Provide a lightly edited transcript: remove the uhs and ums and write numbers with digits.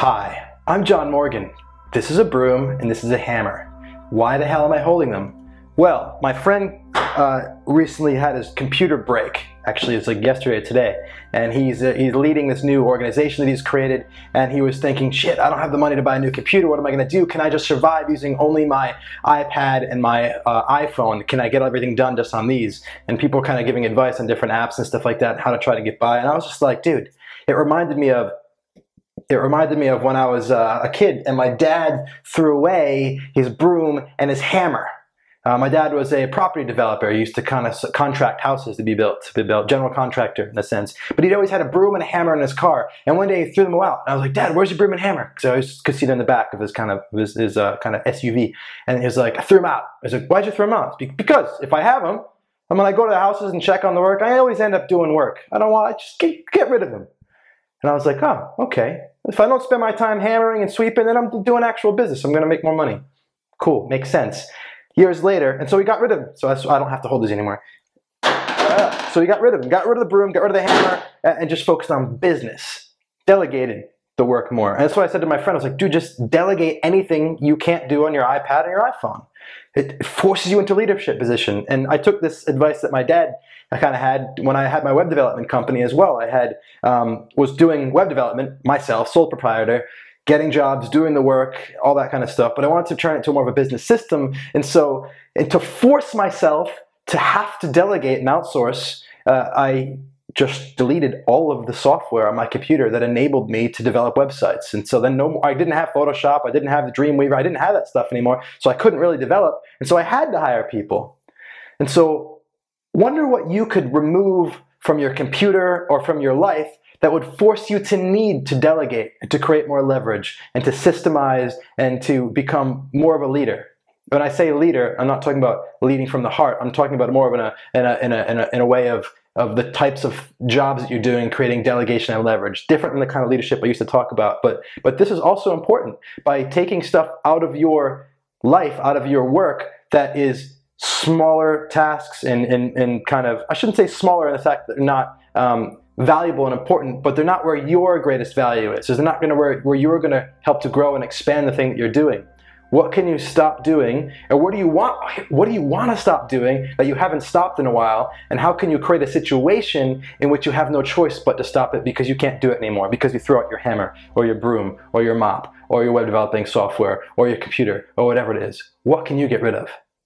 Hi, I'm John Morgan. This is a broom and this is a hammer. Why the hell am I holding them? Well, my friend recently had his computer break. Actually, it's like yesterday or today. And he's leading this new organization that he's created, and he was thinking, shit, I don't have the money to buy a new computer. What am I going to do? Can I just survive using only my iPad and my iPhone? Can I get everything done just on these? And people kind of giving advice on different apps and stuff like that, and how to try to get by. And I was just like, dude, it reminded me of when I was a kid and my dad threw away his broom and his hammer. My dad was a property developer. He used to kind of contract houses to be built, general contractor in a sense. But he'd always had a broom and a hammer in his car. And one day he threw them out. And I was like, Dad, where's your broom and hammer? Because I always could see them in the back of his kind of SUV. And he was like, I threw them out. I was like, why'd you throw them out? Because if I have them, and when I go to the houses and check on the work, I always end up doing work. I just get rid of them. And I was like, oh, okay. If I don't spend my time hammering and sweeping, then I'm doing actual business. I'm going to make more money. Cool, makes sense. Years later, and so we got rid of them, so I don't have to hold these anymore. So we got rid of them, got rid of the broom, got rid of the hammer, and just focused on business. Delegated the work more. And that's what I said to my friend. I was like, dude, just delegate anything you can't do on your iPad or your iPhone. It forces you into a leadership position. And I took this advice that my dad kind of had when I had my web development company as well. I was doing web development myself, sole proprietor, getting jobs, doing the work, all that kind of stuff. But I wanted to turn it to more of a business system. And to force myself to have to delegate and outsource, I just deleted all of the software on my computer that enabled me to develop websites. And so then I didn't have Photoshop, I didn't have the Dreamweaver, I didn't have that stuff anymore. So I couldn't really develop. And so I had to hire people. And so wonder what you could remove from your computer or from your life that would force you to need to delegate, to create more leverage, and to systemize, and to become more of a leader. When I say leader, I'm not talking about leading from the heart. I'm talking about more of in a way of the types of jobs that you're doing, creating delegation and leverage, different than the kind of leadership I used to talk about. But this is also important. By taking stuff out of your life, out of your work, that is smaller tasks and kind of, I shouldn't say smaller in the fact that they're not valuable and important, but they're not where your greatest value is. So they're not going to where you're going to help to grow and expand the thing that you're doing. What can you stop doing, or what do you want to stop doing that you haven't stopped in a while, and how can you create a situation in which you have no choice but to stop it because you can't do it anymore, because you threw out your hammer or your broom or your mop or your web developing software or your computer or whatever it is? What can you get rid of?